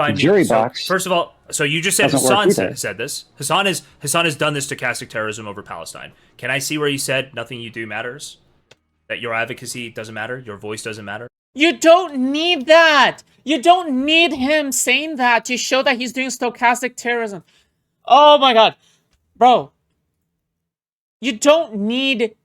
The I mean, jury so box first of all, so you just said doesn't work Hassan either. said this. Hassan has done this stochastic terrorism over Palestine. Can I see where you said nothing you do matters? That your advocacy doesn't matter, your voice doesn't matter? You don't need that. You don't need him saying that to show that he's doing stochastic terrorism. Oh my god. Bro. You don't need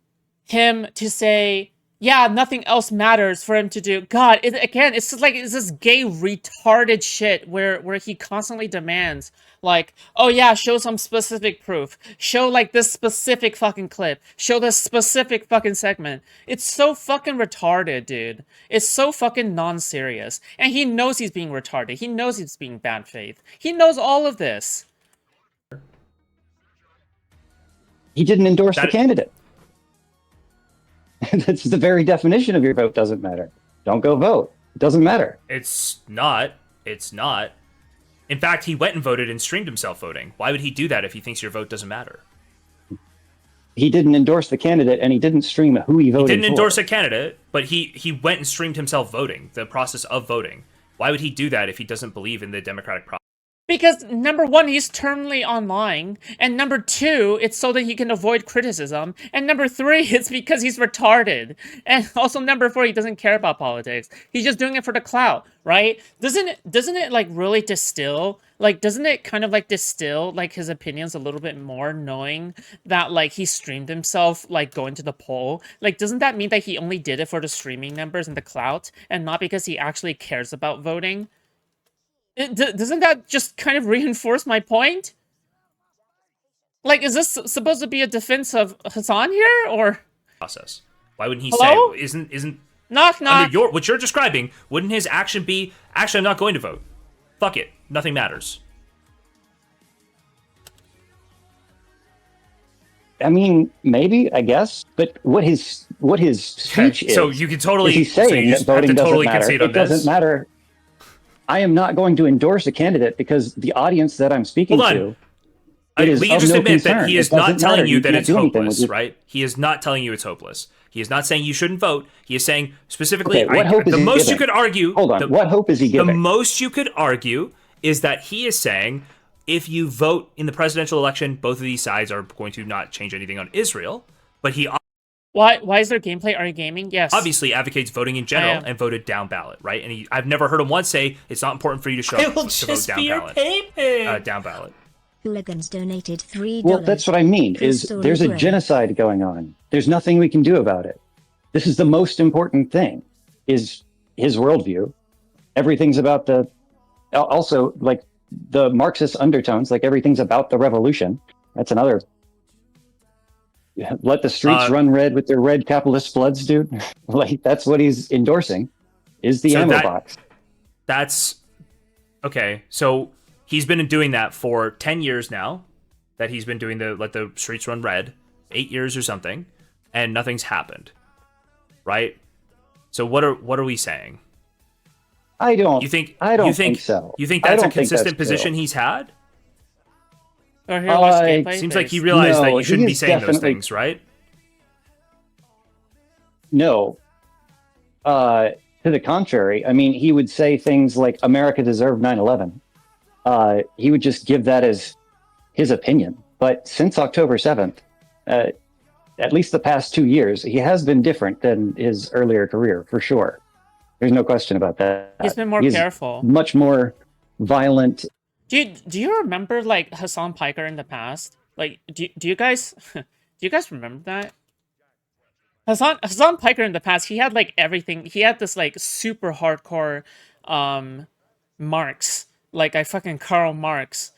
him to say, yeah, nothing else matters for him to do. God, again, it's just like, it's this gay retarded shit where he constantly demands, like, oh yeah, show some specific proof. Show, like, this specific fucking clip. Show this specific fucking segment. It's so fucking retarded, dude. It's so fucking non-serious. And he knows he's being retarded. He knows he's being bad faith. He knows all of this. He didn't endorse the That candidate. That's the very definition of your vote doesn't matter. Don't go vote. It doesn't matter. it's not. It's not. In fact, he went and voted and streamed himself voting. Why would he do that if he thinks your vote doesn't matter? He didn't endorse the candidate, and he didn't stream who he voted for. He didn't endorse a candidate, but he went and streamed himself voting, the process of voting. Why would he do that if he doesn't believe in the democratic process? Because, number one, he's terminally online, and number two, it's so that he can avoid criticism, and number three, it's because he's retarded, and also number four, he doesn't care about politics. He's just doing it for the clout, right? Doesn't it, like, really distill, like, doesn't it kind of, like, distill, like, his opinions a little bit more, knowing that, like, he streamed himself, like, going to the poll? Like, doesn't that mean that he only did it for the streaming numbers and the clout, and not because he actually cares about voting? Doesn't that just kind of reinforce my point? Like, is this supposed to be a defense of Hassan here, or? Process. Why wouldn't he Hello? say, isn't Knock, knock. under what you're describing, wouldn't his action be, actually, I'm not going to vote. Fuck it. Nothing matters. I mean, maybe, I guess, but what his speech is. So you can totally, is he's saying so you that just have voting to doesn't totally matter. concede It on this. doesn't matter. I am not going to endorse a candidate because the audience that I'm speaking Hold on. to. We It is can of just no admit that concern. he It is not doesn't telling matter. you You that can't it's do anything with hopeless, your- right? He is not telling you it's hopeless. He is not saying you shouldn't vote. He is saying specifically, Okay, what hope is the he most you giving? could argue. Hold on, what hope is he The giving? most you could argue is that he is saying if you vote in the presidential election, both of these sides are going to not change anything on Israel. But he Why is there gameplay? Are you gaming? Yes. obviously advocates voting in general and voted down ballot, right? And I've never heard him once say it's not important for you to show I will to vote just down be your ballot. paypal. Down ballot. Hooligans donated $3. Well, that's what I mean, is Crystal there's a Gray. genocide going on. There's nothing we can do about it. This is the most important thing, is his worldview. Everything's about also, like, the Marxist undertones, like everything's about the revolution. That's another, let the streets run red with their red capitalist bloods, dude. Like, that's what he's endorsing, is the So ammo that- box. That's okay. So he's been doing that for 10 years now. That he's been doing the let the streets run red, 8 years or something, and nothing's happened. Right? So what are we saying? I don't think so. You think I that's a don't think consistent that's position true. he's had? Or here, watch I- gameplay. Seems like he Thanks. realized that No, you shouldn't he be is saying those definitely- things, right? No. To the contrary, I mean, he would say things like America deserved 9/11. He would just give that as his opinion. But since October 7th, at least the past 2 years, he has been different than his earlier career, for sure. There's no question about that. He's been more He's careful. much more violent. Do you remember, like, Hassan Piker in the past? Like, do you guys do you guys remember that? Hassan Piker in the past, he had, like, everything. He had this, like, super hardcore Marx, like, I fucking Karl Marx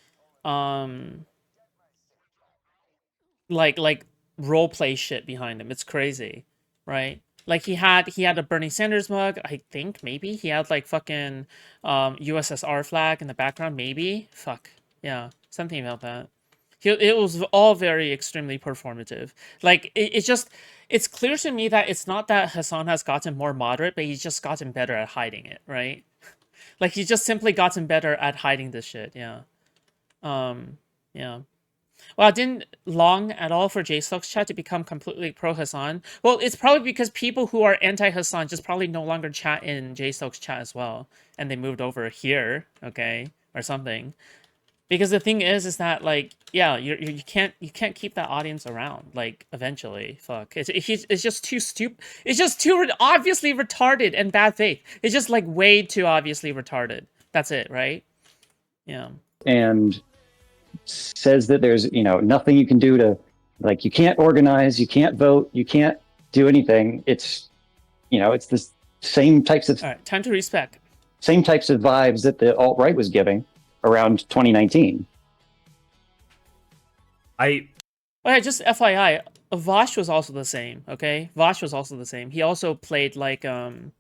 like role play shit behind him. It's crazy, right? Like, he had a Bernie Sanders mug, I think. Maybe he had, like, fucking USSR flag in the background. Maybe, fuck yeah, something about that. It was all very extremely performative. Like, it's clear to me that it's not that Hassan has gotten more moderate, but he's just gotten better at hiding it, right? Like, he's just simply gotten better at hiding this shit. Yeah. Yeah. Well, it didn't long at all for Jstlk's chat to become completely pro-Hasan. Well, it's probably because people who are anti-Hasan just probably no longer chat in Jstlk's chat as well, and they moved over here, okay, or something. Because the thing is that like, yeah, you can't keep that audience around. Like, eventually, fuck, it's just too stupid. It's just too obviously retarded and bad faith. It's just like way too obviously retarded. That's it, right? Yeah. And says that there's nothing you can do to, like, you can't organize, you can't vote, you can't do anything. It's it's the same types of All right, time to respec. same types of vibes that the alt-right was giving around 2019. Oh yeah, just FYI, Vosh was also the same. Okay, Vosh was also the same. He also played like he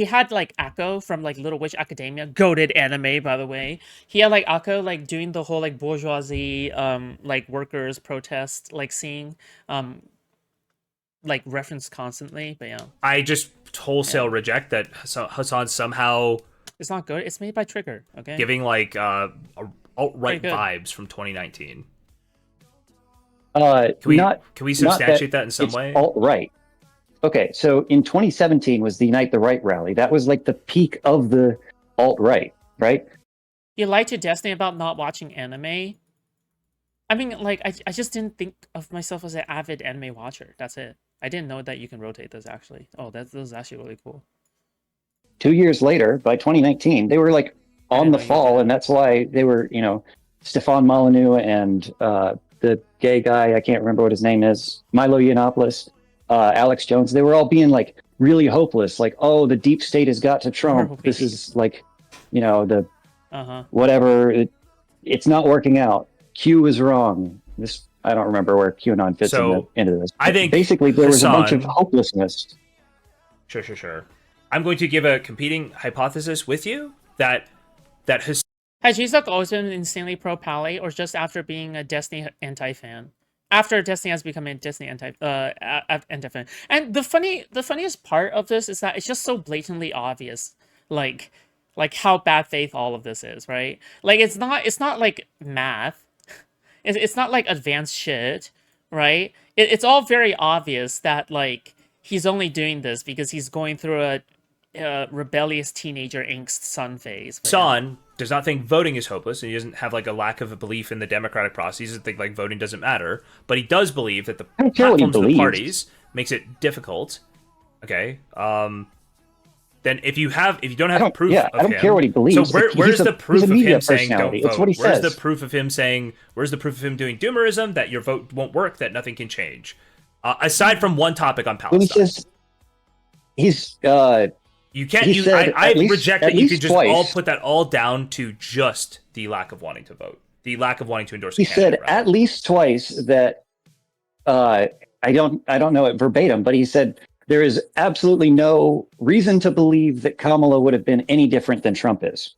had like Akko from like Little Witch Academia, goated anime by the way. He had like Akko like doing the whole like bourgeoisie like workers protest like scene like referenced constantly. But yeah, I just wholesale reject that Hasan somehow it's not good. It's made by Trigger. Okay, giving like alt-right Very good. vibes from 2019. Can we substantiate that in some way? Alt-right. Okay, so in 2017 was the Unite the Right rally. That was like the peak of the alt-right, right? You lied to Destiny about not watching anime. I mean, like, I just didn't think of myself as an avid anime watcher. That's it. I didn't know that you can rotate this, actually. Oh, this is actually really cool. 2 years later, by 2019, they were like on the fall, and that's why they were, Stefan Molyneux and the gay guy, I can't remember what his name is, Milo Yiannopoulos, Alex Jones, they were all being like really hopeless, like, oh, the deep state has got to Trump. This is like, the whatever, it's not working out. Q was wrong. This, I don't remember where QAnon fits into this. I think basically there was a bunch Hasan, of hopelessness. Sure. I'm going to give a competing hypothesis with you that Has Jstlk always been insanely pro-Pally, or just after being a Destiny anti-fan? After Destiny has become a Destiny anti-fan. And the funniest part of this is that it's just so blatantly obvious, like how bad faith all of this is, right? Like, it's not like math. It's not like advanced shit, right? It's all very obvious that like he's only doing this because he's going through a rebellious teenager angst sun phase. Hasan does not think voting is hopeless, and he doesn't have like a lack of a belief in the democratic process. He doesn't think like voting doesn't matter, but he does believe that the platforms of the parties makes it difficult. Okay. Then if you don't have proof of him, I don't care what he believes. So where's the proof of him saying don't vote? It's what he where's says. the proof of him saying? Where's the proof of him doing doomerism, that your vote won't work, that nothing can change? Aside from one topic on Palestine, when he says you can't. I reject that you can just all put that all down to just the lack of wanting to vote, the lack of wanting to endorse. He said at least twice that I don't know it verbatim, but he said there is absolutely no reason to believe that Kamala would have been any different than Trump is.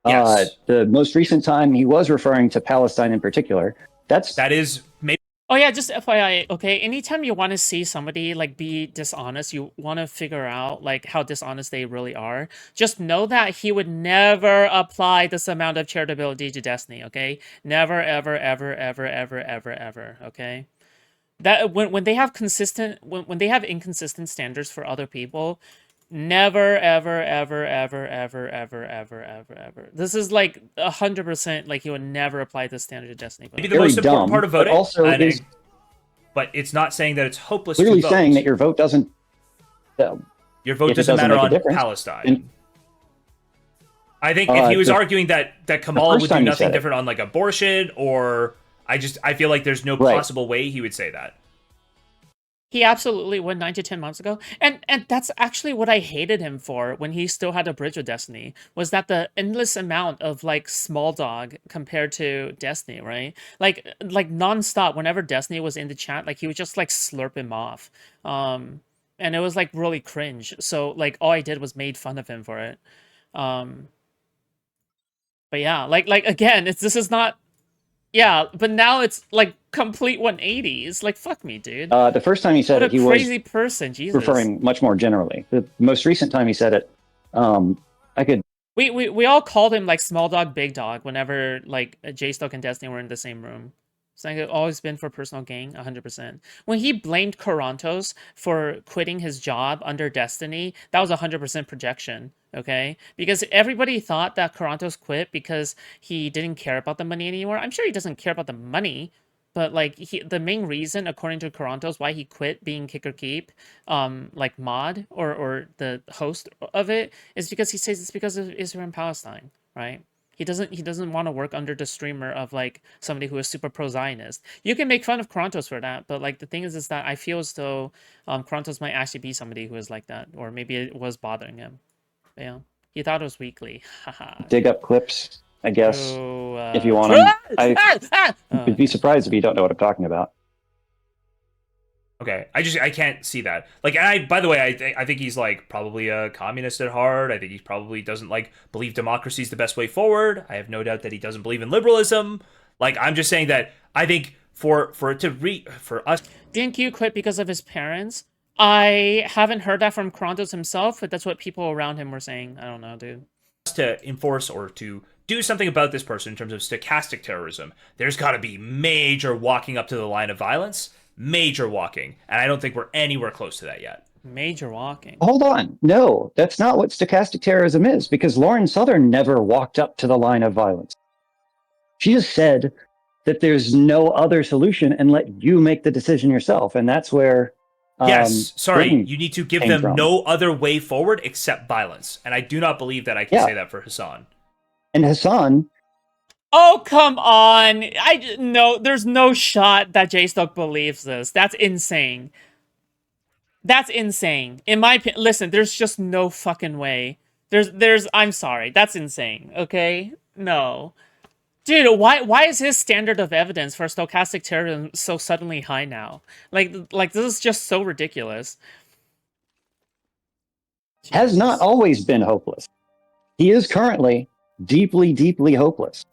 Yes. The most recent time he was referring to Palestine in particular. That is maybe. Oh yeah, just FYI, okay? Anytime you want to see somebody like be dishonest, you want to figure out like how dishonest they really are, just know that he would never apply this amount of charitability to Destiny, okay? Never, ever, ever, ever, ever, ever, ever, okay? That when they have when they have inconsistent standards for other people, never, ever, ever, ever, ever, ever, ever, ever, ever. This is like 100% like he would never apply this standard to Destiny. Maybe the most important part of voting, but it's not saying that it's hopeless. Clearly to vote. saying that your vote doesn't. Your vote doesn't matter on Palestine. I think if he was arguing that Kamala would do nothing different on like abortion, or I feel like there's no possible way he would say that. He absolutely would 9 to 10 months ago. And that's actually what I hated him for when he still had a bridge with Destiny, was that the endless amount of like small dog compared to Destiny, right? Like nonstop, whenever Destiny was in the chat, like he would just like slurp him off. And it was like really cringe. So like all I did was made fun of him for it. But yeah, like again, this is not. Yeah, but now it's like complete 180s. Like, fuck me, dude. The first time he said it, he was crazy person. Jesus. Referring much more generally. The most recent time he said it, I could We all called him like small dog, big dog whenever like Jstlk and Destiny were in the same room. It's like it's always been for personal gain, 100%. When he blamed Corantos for quitting his job under Destiny, that was 100% projection, okay? Because everybody thought that Corantos quit because he didn't care about the money anymore. I'm sure he doesn't care about the money, but like the main reason, according to Corantos, why he quit being Kicker Keep, like mod or the host of it, is because he says it's because of Israel and Palestine, right? He doesn't want to work under the streamer of like somebody who is super pro-Zionist. You can make fun of Krontos for that, but like the thing is that I feel as though Krontos might actually be somebody who is like that, or maybe it was bothering him. Yeah, he thought it was weekly. Haha. Dig up clips, I guess, So, if you want them. I Oh, would be surprised if you don't know what I'm talking about. Okay, I can't see that. Like, and by the way, I think he's like probably a communist at heart. I think he probably doesn't like believe democracy is the best way forward. I have no doubt that he doesn't believe in liberalism. Like, I'm just saying that I think for us Didn't Q quit because of his parents? I haven't heard that from Krontos himself, but that's what people around him were saying. I don't know, dude. to enforce or to do something about this person in terms of stochastic terrorism, there's got to be major walking up to the line of violence, major walking, and I don't think we're anywhere close to that yet. Major walking. Hold on. No, that's not what stochastic terrorism is, because Lauren Southern never walked up to the line of violence. She just said that there's no other solution and let you make the decision yourself. And that's where Yes, sorry, Britain you need to give came them from. no other way forward except violence. And I do not believe that I can Yeah. say that for Hassan. And Hassan, Oh, come on. No, there's no shot that Jstlk believes this. That's insane. That's insane. In my opinion, listen, there's just no fucking way. I'm sorry. That's insane, okay? No. Dude, why is his standard of evidence for stochastic terrorism so suddenly high now? Like this is just so ridiculous. has not Jesus. always been hopeless. He is currently deeply, deeply hopeless.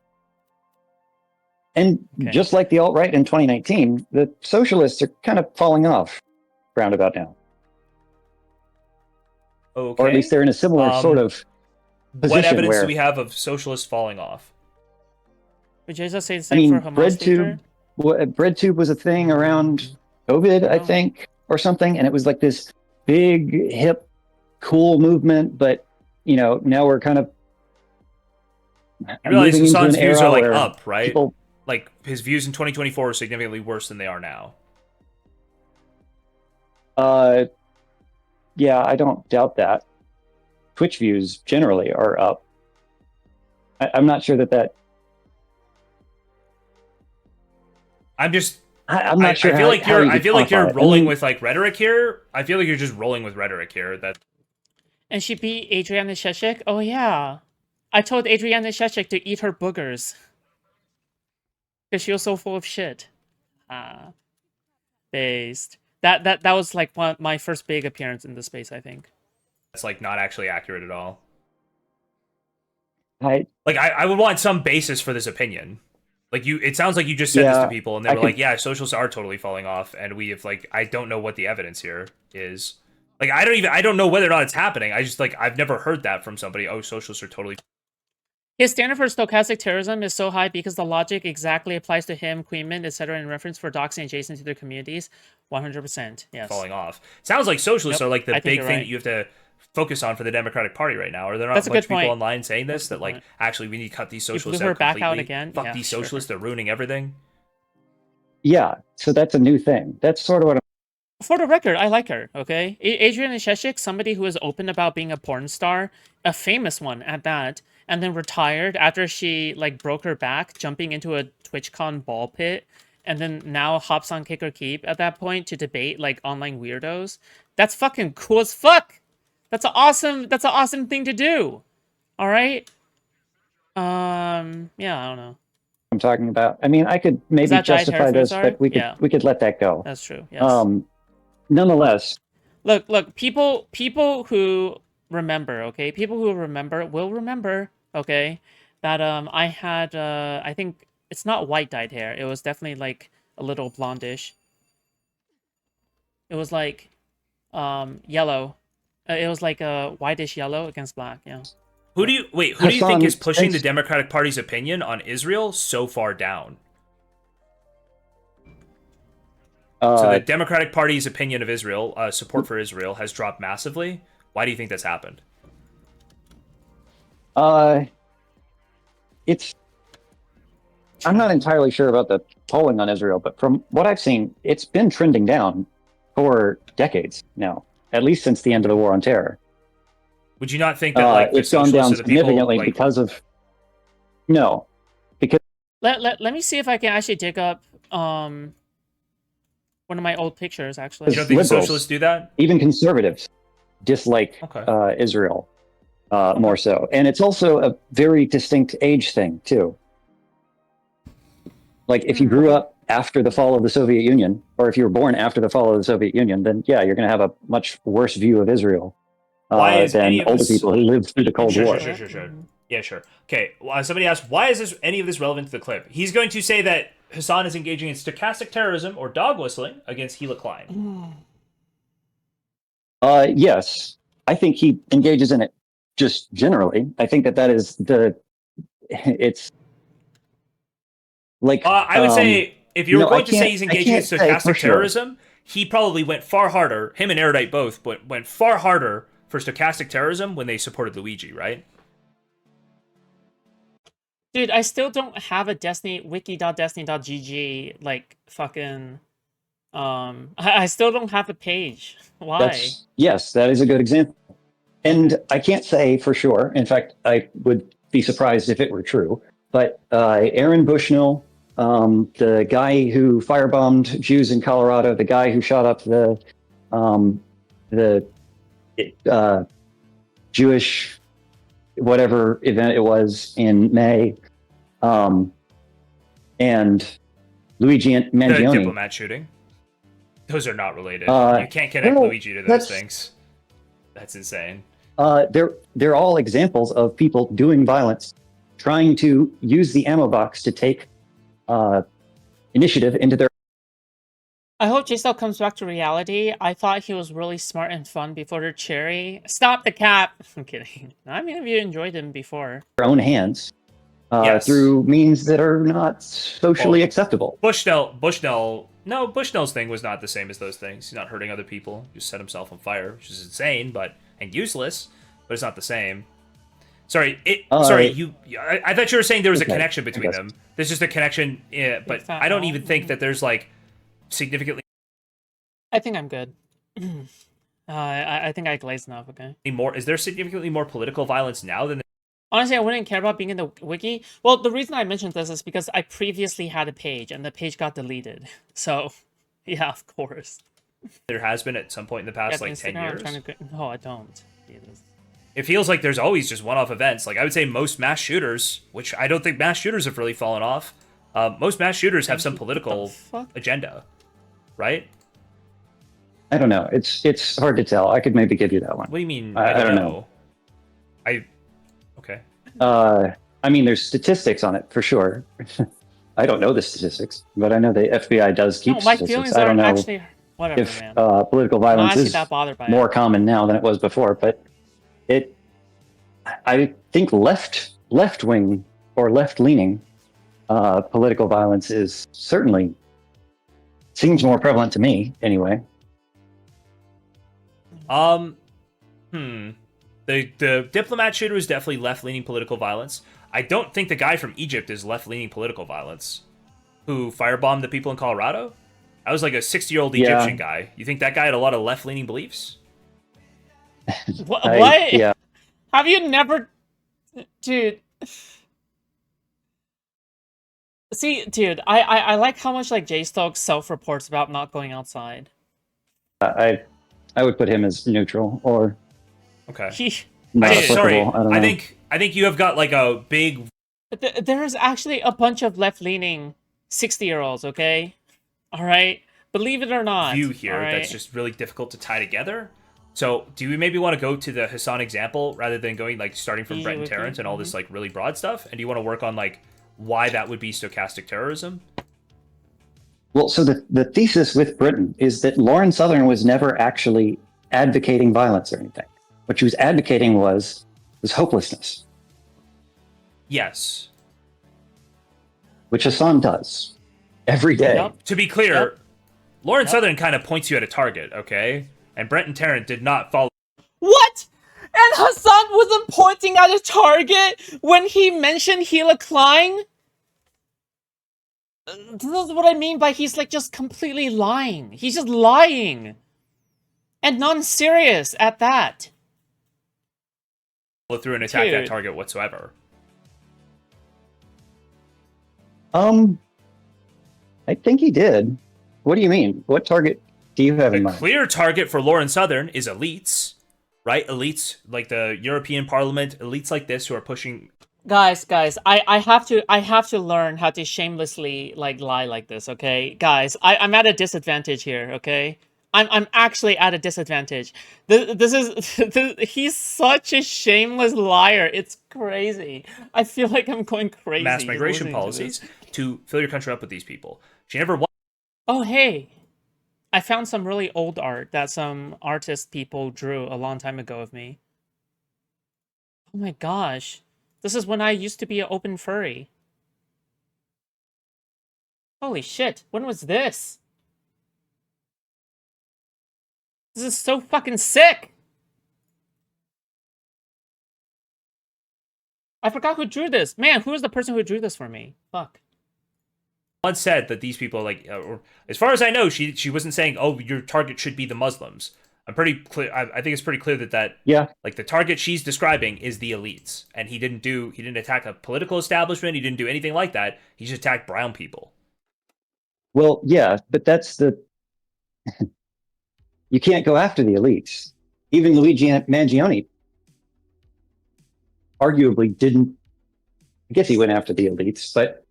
And Okay. just like the alt-right in 2019, the socialists are kind of falling off roundabout now. Okay. Or at least they're in a similar sort of position. What evidence where, do we have of socialists falling off? Would Jesus say the I same mean, for Hamas speaker? BreadTube was a thing around COVID, I think, or something. And it was like this big, hip, cool movement. But, you know, now we're kind of You realize moving into Hassan's an views era are like where up, right? people, Like his views in 2024 are significantly worse than they are now. yeah, I don't doubt that. Twitch views generally are up. I'm not sure that I'm just. I'm not sure. I feel like you're. you I feel like quantify you're it. rolling I mean, with like rhetoric here. I feel like you're just rolling with rhetoric here. That And she beat Adriana Sheshik? Oh yeah. I told Adriana Sheshik to eat her boogers. Because she was so full of shit. Based. That was like my first big appearance in the space, I think. that's like not actually accurate at all. I I would want some basis for this opinion. Like it sounds like you just said this Yeah, to people and they I were could- like, yeah, socialists are totally falling off, and we have like, I don't know what the evidence here is. Like I don't know whether or not it's happening. I just like I've never heard that from somebody. Oh, socialists are totally His standard for stochastic terrorism is so high because the logic exactly applies to him, Queenman, etc. in reference for doxing adjacent to their communities. 100%. Yes. falling off. Sounds like socialists Yep, are like the I think big you're thing right. that you have to focus on for the Democratic Party right now. Are there not That's a a bunch good of people point. online saying this That's a that good like point. actually we need to cut these You socialists blew her out back completely? out again? Fuck Yeah, these sure. socialists, they're ruining everything. yeah, so that's a new thing. That's sort of what For the record, I like her, okay? Adriana Sheshik, somebody who is open about being a porn star, a famous one at that, and then retired after she, like, broke her back jumping into a TwitchCon ball pit, and then now hops on Kick or Keep at that point to debate, like, online weirdos. That's fucking cool as fuck! That's an awesome thing to do! Alright? Yeah, I don't know. I'm talking about. I mean, I could maybe that dietary justify this, foods are? but we Yeah. could let that go. That's true, yes. Nonetheless, Look, people who remember, okay? People who remember will remember, okay? That I had I think it's not white dyed hair. It was definitely like a little blondish. It was like yellow. It was like a whitish yellow against black, yeah. Who do you think Hassan, is pushing the thanks- Democratic Party's opinion on Israel so far down? So the Democratic Party's opinion of Israel, support for Israel, has dropped massively. Why do you think that's happened? It's. I'm not entirely sure about the polling on Israel, but from what I've seen, it's been trending down for decades now, at least since the end of the war on terror. Would you not think that like the it's gone down socialists or the people, significantly like, because of no, because Let me see if I can actually dig up one of my old pictures. Actually, you don't think the liberals, socialists do that? even conservatives dislike Okay. Israel more so, and it's also a very distinct age thing too. Like if you grew up after the fall of the Soviet Union, or if you were born after the fall of the Soviet Union, then yeah, you're going to have a much worse view of Israel Why is than any of older this- people who lived through the Cold Sure, War. sure. Yeah, sure. Okay, somebody asked, why is any of this relevant to the clip? He's going to say that Hassan is engaging in stochastic terrorism or dog whistling against Gila Klein. Yes, I think he engages in it just generally. I think that is it's like I would say if you were going to say he's I engaging in can't say for stochastic sure. terrorism, he probably went far harder. Him and Erudite both, but went far harder for stochastic terrorism when they supported Luigi, right? dude, I still don't have a Destiny wiki.destiny.gg like fucking. I still don't have a page. Why? Yes, that is a good example. And I can't say for sure. In fact, I would be surprised if it were true. But Aaron Bushnell, the guy who firebombed Jews in Colorado, the guy who shot up the Jewish whatever event it was in May, and Luigi The Mangione. diplomat shooting. Those are not related. Uh, You can't connect well, Luigi to those that's- things. That's insane. They're all examples of people doing violence, trying to use the ammo box to take initiative into their. I hope Jstlk comes back to reality. I thought he was really smart and fun before the cherry. Stop the cap! I'm kidding. I mean, if you enjoyed him before. Own hands Yes. through means that are not socially acceptable. Bushnell's thing was not the same as those things. He's not hurting other people. He just set himself on fire, which is insane, and useless, but it's not the same. Sorry, I thought you were saying there was a Okay, connection between I guess. them. There's just a connection, but fat I don't mouth. even think that there's like significantly I think I'm good. I think I glazed enough, okay? more. Is there significantly more political violence now than? Honestly, I wouldn't care about being in the wiki. Well, the reason I mentioned this is because I previously had a page, and the page got deleted. So, yeah, of course. There has been at some point in the past, like 10 Instagram, I'm years. trying to no, I don't. Jesus. It feels like there's always just one-off events. Like I would say most mass shooters, which I don't think mass shooters have really fallen off. Most mass shooters have some political fuck? agenda, right? I don't know. It's hard to tell. I could maybe give you that one. What do you mean? I don't know. Okay. I mean, there's statistics on it for sure. I don't know the statistics, but I know the FBI does keep No, my statistics. feelings I are don't know actually whatever, if man. political I'm violence honestly is that bothered by more it. common now than it was before, but I think left wing or left leaning political violence is certainly seems more prevalent to me anyway. The diplomat shooter is definitely left-leaning political violence. I don't think the guy from Egypt is left-leaning political violence. Who firebombed the people in Colorado? I was like a 60-year-old Yeah. Egyptian guy. You think that guy had a lot of left-leaning beliefs? What? What? Yeah. Have you never, dude? See, dude, I like how much like Jstlk self-reports about not going outside. I would put him as neutral or Okay. He, not Hey, applicable. sorry. I don't know. I think you have got like a big. there's actually a bunch of left-leaning 60-year-olds. Okay, all right. Believe it or not, view here all right? that's just really difficult to tie together. So, do we maybe want to go to the Hassan example rather than going like starting from Yeah, Brett and we can. Terrence and all this like really broad stuff? And do you want to work on like why that would be stochastic terrorism? Well, so the thesis with Britain is that Lauren Southern was never actually advocating violence or anything. What she was advocating was hopelessness. Yes. which Hassan does every day. Yep. To be clear, Yep. Lauren Yep. Southern kind of points you at a target, okay? And Brent and Tarrant did not follow. What? And Hassan wasn't pointing at a target when he mentioned Gila Klein? This is what I mean by he's like just completely lying. He's just lying. And non-serious at that. through and attack that Dude. target whatsoever. I think he did. What do you mean? What target do you have in The mind? clear target for Lauren Southern is elites, right? Elites like the European Parliament, elites like this who are pushing. Guys, I have to learn how to shamelessly like lie like this, okay? Guys, I'm at a disadvantage here, okay? I'm actually at a disadvantage. This is he's such a shameless liar. It's crazy. I feel like I'm going crazy. Mass just migration listening to policies this. to fill your country up with these people. She never won. Oh, hey. I found some really old art that some artist people drew a long time ago of me. Oh my gosh. This is when I used to be an open furry. Holy shit, when was this? This is so fucking sick! I forgot who drew this. Man, who is the person who drew this for me? Fuck. Once said that these people, like, or, as far as I know, she wasn't saying, "Oh, your target should be the Muslims." I'm pretty clear. I think it's pretty clear that Yeah. like the target she's describing is the elites, and he didn't attack a political establishment. He didn't do anything like that. He just attacked brown people. Well, yeah, but that's the. You can't go after the elites. Even Luigi Mangione arguably didn't. I guess he went after the elites, but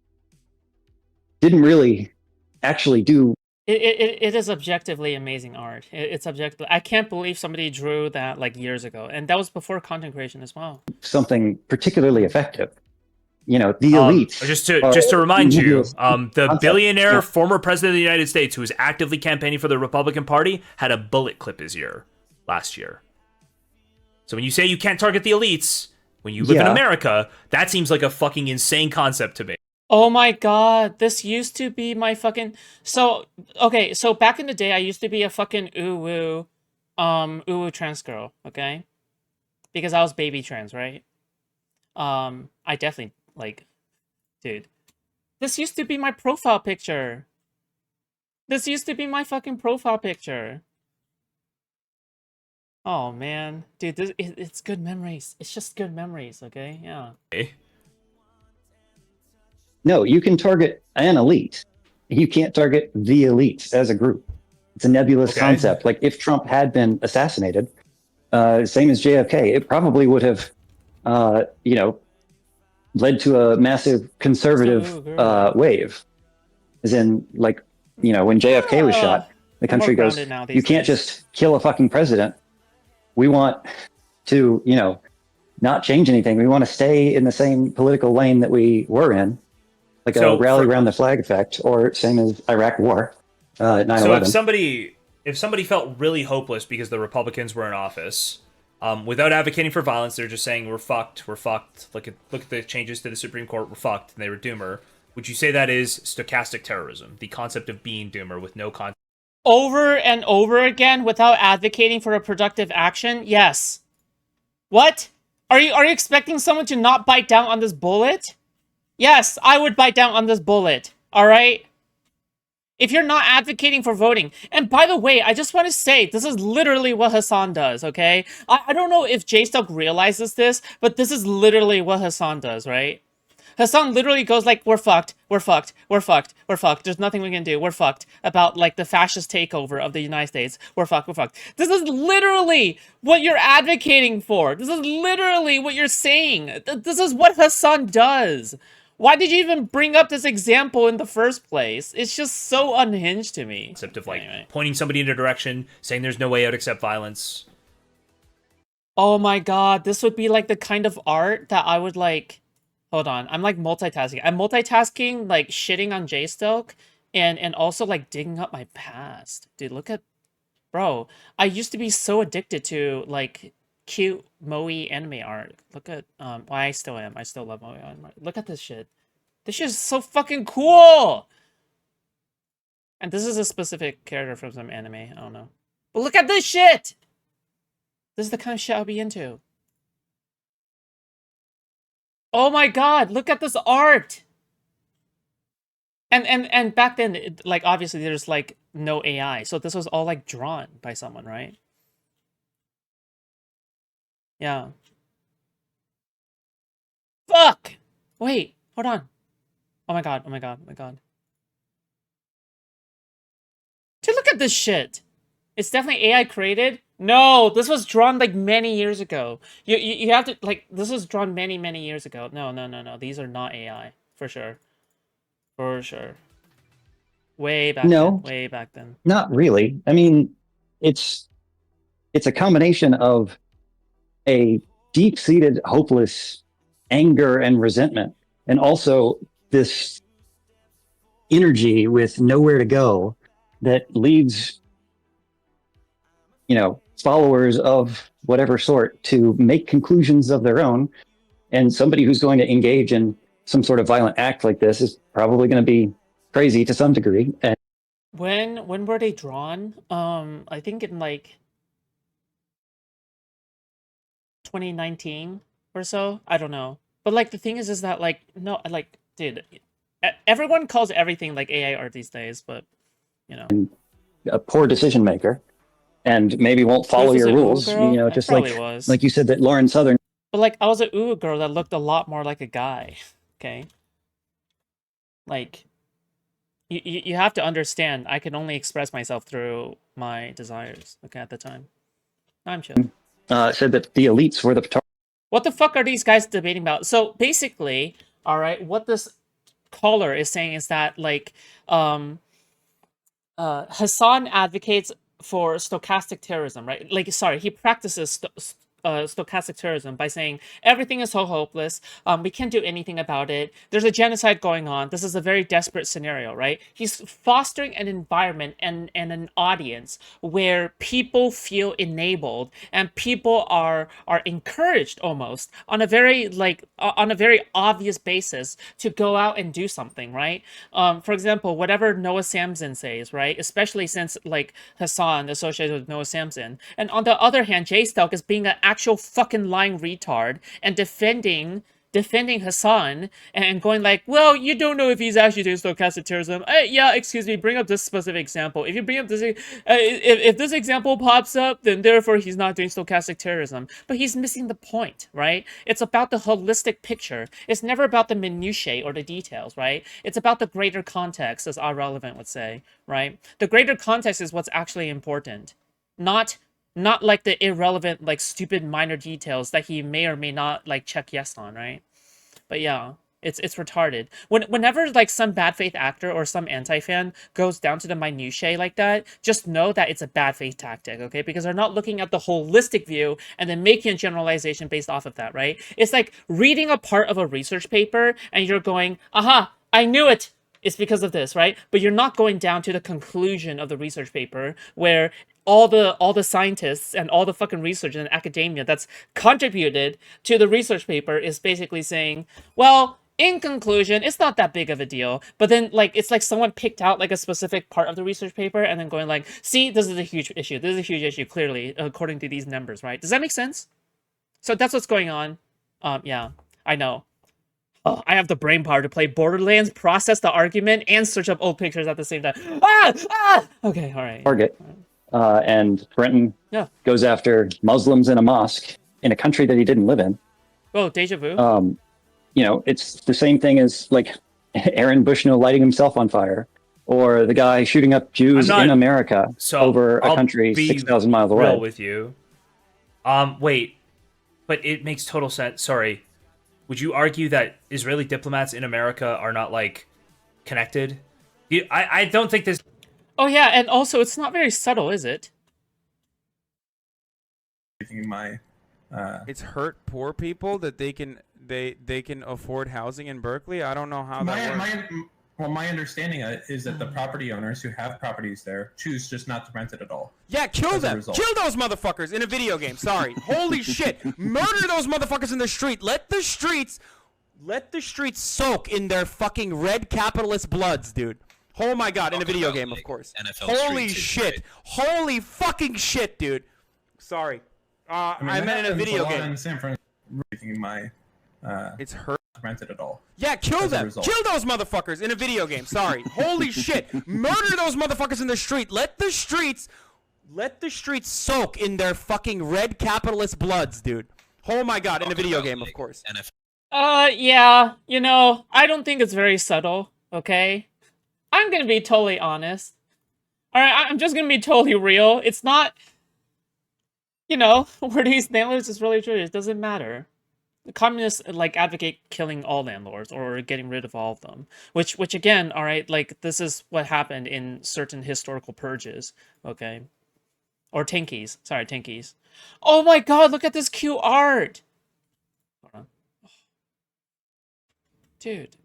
didn't really actually do. It is objectively amazing art. It's objectively. I can't believe somebody drew that like years ago, and that was before content creation as well. Something particularly effective. You know, the elites. Just to remind you, the concept. billionaire Yeah. former president of the United States who was actively campaigning for the Republican Party had a bullet clip his ear last year. So when you say you can't target the elites when you live in Yeah. America, that seems like a fucking insane concept to me. Oh my god, this used to be my fucking... So, okay, so back in the day, I used to be a fucking uwu trans girl, okay? Because I was baby trans, right? I definitely, like... Dude. This used to be my profile picture. This used to be my fucking profile picture. Oh, man. Dude, it's good memories. It's just good memories, okay? Yeah. No, you can target an elite. You can't target the elites as a group. It's a nebulous Okay. concept. Like if Trump had been assassinated, same as JFK, it probably would have, led to a massive conservative wave. As in, like, when JFK was shot, the I'm more country goes, grounded now these you can't days." just kill a fucking president. We want to, not change anything. We want to stay in the same political lane that we were in. Like So a rally for- around the flag effect, or same as Iraq War, 9/11. So if somebody felt really hopeless because the Republicans were in office, without advocating for violence, they're just saying we're fucked. Look at the changes to the Supreme Court. We're fucked, and they were doomer. Would you say that is stochastic terrorism? The concept of being doomer with no context. Over and over again without advocating for a productive action? Yes. What? Are you expecting someone to not bite down on this bullet? Yes, I would bite down on this bullet. All right? If you're not advocating for voting. And by the way, I just want to say, this is literally what Hassan does, okay? I don't know if Jstlk realizes this, but this is literally what Hassan does, right? Hassan literally goes like, we're fucked, we're fucked, we're fucked, we're fucked. There's nothing we can do. We're fucked. About like the fascist takeover of the United States. We're fucked, we're fucked. This is literally what you're advocating for. This is literally what you're saying. This is what Hassan does. Why did you even bring up this example in the first place? It's just so unhinged to me. Concept of like Anyway. pointing somebody in a direction, saying there's no way out except violence. Oh my god, this would be like the kind of art that I would like... Hold on, I'm like multitasking. I'm multitasking, like shitting on Jstlk and also like digging up my past. Dude, look at... Bro, I used to be so addicted to like cute moe anime art. Look at well, I still am. I still love moe anime art. Look at this shit. This shit is so fucking cool. And this is a specific character from some anime. I don't know. But look at this shit. This is the kind of shit I'll be into. Oh my god, look at this art. And back then, like, obviously there's like no AI, so this was all like drawn by someone, right? Yeah. Fuck! Wait, hold on. Oh my god, oh my god, oh my god. Dude, look at this shit. It's definitely AI created. No, this was drawn like many years ago. You have to, like, this was drawn many years ago. No. These are not AI for sure. For sure. Way back No, then. Way back then. not really. I mean, it's a combination of a deep-seated, hopeless anger and resentment, and also this energy with nowhere to go that leads, followers of whatever sort to make conclusions of their own. And somebody who's going to engage in some sort of violent act like this is probably going to be crazy to some degree. And When were they drawn? I think in like 2019 or so. I don't know. But like the thing is that like no, like dude, everyone calls everything like AI art these days, but a poor decision maker, and maybe won't follow Truth is your a ooh rules. girl? I Just probably was. like you said that Lauren Southern. But like I was a ooh girl that looked a lot more like a guy. Okay. Like you have to understand I could only express myself through my desires, okay, at the time. I'm chill. Said that the elites were the What the fuck are these guys debating about? So basically, all right, what this caller is saying is that like Hassan advocates for stochastic terrorism, right? Like, sorry, he practices stochastic terrorism by saying everything is so hopeless. We can't do anything about it. There's a genocide going on. This is a very desperate scenario, right? He's fostering an environment and an audience where people feel enabled and people are encouraged almost on a very obvious basis to go out and do something, right? For example, whatever Noah Samsen says, right? Especially since like Hassan associated with Noah Samsen, and on the other hand, Jstlk is being an actual fucking lying retard and defending Hassan and going like, well, you don't know if he's actually doing stochastic terrorism. Yeah, excuse me, bring up this specific example. If you bring up this, if this example pops up, then therefore he's not doing stochastic terrorism. But he's missing the point, right? It's about the holistic picture. It's never about the minutiae or the details, right? It's about the greater context, as Irrelevant would say, right? The greater context is what's actually important, not like the irrelevant, like stupid minor details that he may or may not like check yes on, right? But yeah, it's retarded. Whenever like some bad faith actor or some anti-fan goes down to the minutiae like that, just know that it's a bad faith tactic, okay? Because they're not looking at the holistic view and then making a generalization based off of that, right? It's like reading a part of a research paper and you're going, aha, I knew it. It's because of this, right? But you're not going down to the conclusion of the research paper where all the scientists and all the fucking research in academia that's contributed to the research paper is basically saying, well, in conclusion, it's not that big of a deal. But then like it's like someone picked out like a specific part of the research paper and then going like, see, this is a huge issue. This is a huge issue, clearly, according to these numbers, right? Does that make sense? So that's what's going on. Yeah, I know. Oh, I have the brain power to play Borderlands, process the argument, and search up old pictures at the same time. Okay, all right. target. And Brenton Yeah. goes after Muslims in a mosque in a country that he didn't live in. Oh, deja vu. It's the same thing as like Aaron Bushnell lighting himself on fire, or the guy shooting up Jews in America over a country 6,000 miles away. Real with you. Wait, but it makes total sense. Sorry. Would you argue that Israeli diplomats in America are not like connected? I don't think this. Oh yeah, and also it's not very subtle, is it? It's hurt poor people that they can afford housing in Berkeley. I don't know how that works. Well, my understanding is that the property owners who have properties there choose just not to rent it at all. Yeah, kill As a them. result. Kill those motherfuckers in a video game. Sorry. Holy shit. Murder those motherfuckers in the street. Let the streets soak in their fucking red capitalist bloods, dude. Oh my god, in a video game, of course. NFL Holy streets is shit. great. Holy fucking shit, dude. Sorry. I that meant in a happens video lot game. in San Francisco, making my It's hurt. rent it at all. Yeah, kill As a them. result. Kill those motherfuckers in a video game. Sorry. Holy shit. Murder those motherfuckers in the street. Let the streets soak in their fucking red capitalist bloods, dude. Oh my god, in a video game, of course. NFL. Yeah, you know, I don't think it's very subtle, okay? I'm gonna be totally honest. Alright, I'm just gonna be totally real. It's not, you know, were these landlords is really true, it doesn't matter. The communists, like, advocate killing all landlords, or getting rid of all of them. Which again, alright, like, this is what happened in certain historical purges, okay? Or Tinkies. Sorry, Tinkies. Oh my god, look at this cute art! Hold on. Dude.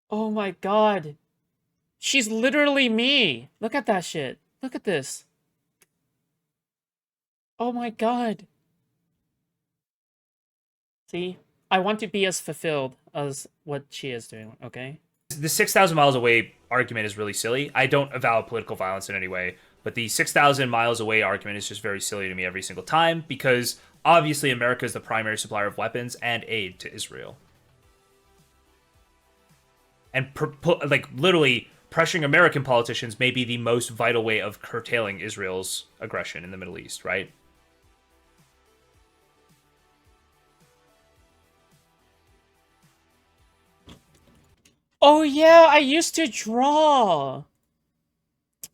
Oh my god. She's literally me. Look at that shit. Look at this. Oh my god. See? I want to be as fulfilled as what she is doing, okay? The 6,000 miles away argument is really silly. I don't avow political violence in any way, but the 6,000 miles away argument is just very silly to me every single time because obviously America is the primary supplier of weapons and aid to Israel. And like literally pressuring American politicians may be the most vital way of curtailing Israel's aggression in the Middle East, right? Oh yeah, I used to draw.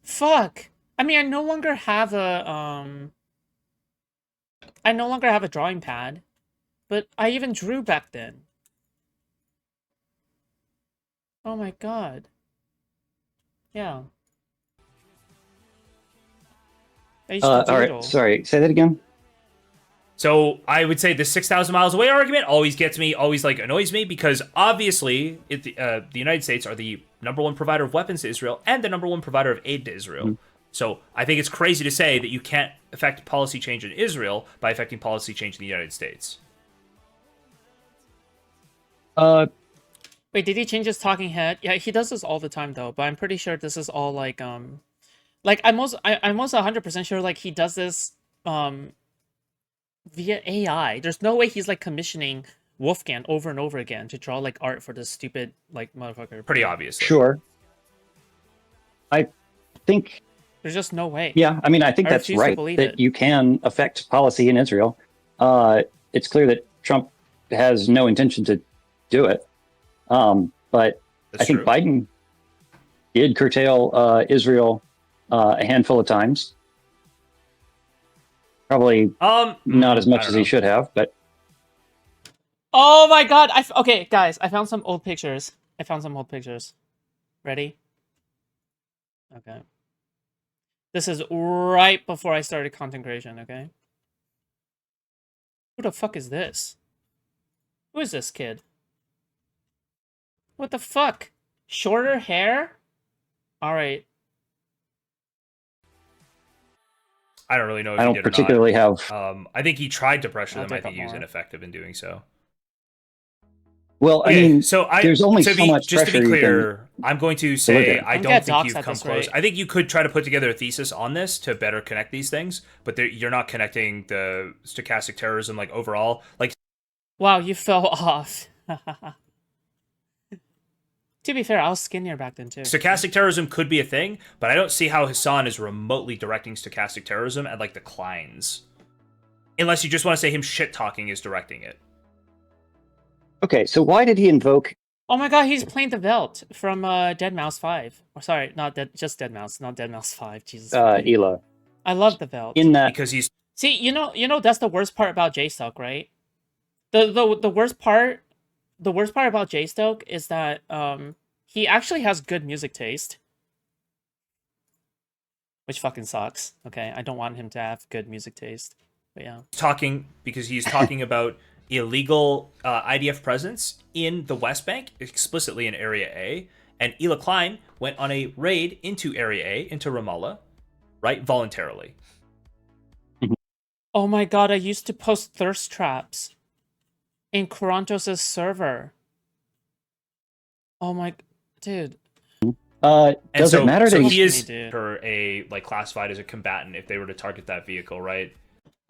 Fuck. I mean, I no longer have a drawing pad, but I even drew back then. Oh my god. Yeah. I used to All doodle. right, sorry. Say that again. So I would say the 6,000 miles away argument always gets me, always like annoys me because obviously the United States are the #1 provider of weapons to Israel and the #1 provider of aid to Israel. Mm-hmm. So I think it's crazy to say that you can't affect policy change in Israel by affecting policy change in the United States. Wait, did he change his talking head? Yeah, he does this all the time though, but I'm pretty sure this is all like I'm almost 100% sure like he does this via AI. There's no way he's like commissioning Wolfgang over and over again to draw like art for this stupid like motherfucker. Pretty obviously. Sure. I think, There's just no way. yeah, I mean, I think I that's refuse to right, believe that it. you can affect policy in Israel. It's clear that Trump has no intention to do it. But That's I think true. Biden did curtail Israel a handful of times. Probably not as I much don't as he know. should have, but Oh my god! Okay, guys, I found some old pictures. Ready? Okay. This is right before I started content creation, okay? Who the fuck is this? Who is this kid? What the fuck? Shorter hair? Alright. I don't really know if I he don't did particularly have. or not. I think he tried to pressure I'll them. I take think up he was more. ineffective in doing so. Well, I Okay, mean, so there's only so much just to pressure be you can clear, I'm going to say deliver. I I'm don't get think doxxed you've at come this close. rate. I think you could try to put together a thesis on this to better connect these things, but you're not connecting the stochastic terrorism like overall. Like Wow, you fell off. To be fair, I was skinnier back then too. stochastic terrorism could be a thing, but I don't see how Hassan is remotely directing stochastic terrorism at like declines. Unless you just want to say him shit talking is directing it. Okay, so why did he invoke? Oh my god, he's playing the Velt from Dead Mouse 5. Or sorry, not Dead, just Dead Mouse, not Dead Mouse 5. Jesus. Ela I love the Velt. in that. Because he's See, you know that's the worst part about Jstlk, right? The worst part about Jstlk is that he actually has good music taste. Which fucking sucks. Okay, I don't want him to have good music taste. But yeah. talking because he's talking about illegal IDF presence in the West Bank, explicitly in Area A, and Ela Klein went on a raid into Area A, into Ramallah, right, voluntarily. Oh my god, I used to post thirst traps in Kurantos's server. Oh my, dude. Does it matter so that he is Dude. her a like classified as a combatant if they were to target that vehicle, right?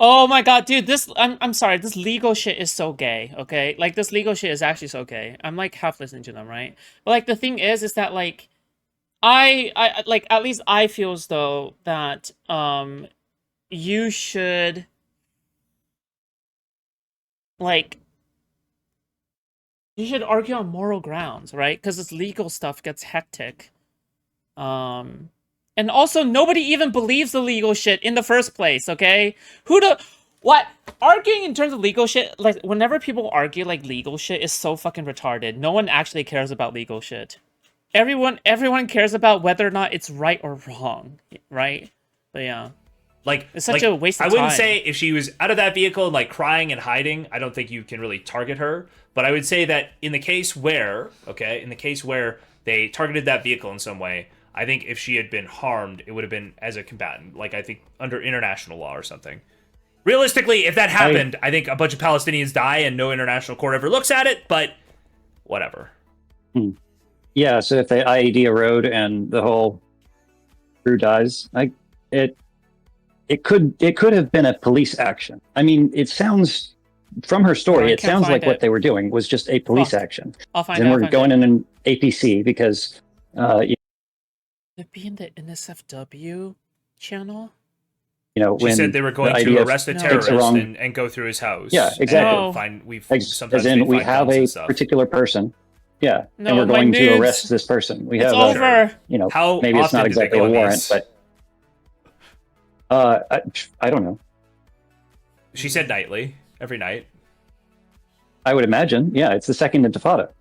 Oh my god, dude, I'm sorry, this legal shit is so gay, okay? Like, this legal shit is actually so gay. I'm, like, half listening to them, right? But, like, the thing is that, like, I like, at least I feel as though that, you should, like, you should argue on moral grounds, right? Because this legal stuff gets hectic. And also, nobody even believes the legal shit in the first place, okay? What? Arguing in terms of legal shit, like, whenever people argue, like, legal shit is so fucking retarded. No one actually cares about legal shit. Everyone cares about whether or not it's right or wrong, right? But yeah. Like, It's such a waste of I wouldn't time. say if she was out of that vehicle and like crying and hiding, I don't think you can really target her. But I would say that in the case where they targeted that vehicle in some way, I think if she had been harmed, it would have been as a combatant, like I think under international law or something. Realistically, if that happened, I think a bunch of Palestinians die and no international court ever looks at it, but whatever. Yeah, so if the IED erode and the whole crew dies, it could have been a police action. I mean, it sounds from her story, I it can't sounds find like it. what they were doing was just a police Fuck. action. I'll find Then it. we're going in an APC because Would it be in the NSFW channel? you know She when said they were going the to IDF arrest a No. terrorist takes a wrong- and go through his house. Yeah, exactly. No. We've as sometimes in they'd we find have guns a and stuff. particular person. Yeah, No, and we're my going to nudes- arrest this person. We It's have over. you know, How maybe it's often not did they exactly go a on warrant, these? but I don't know. She said nightly, every night. I would imagine. Yeah, it's the second Intifada.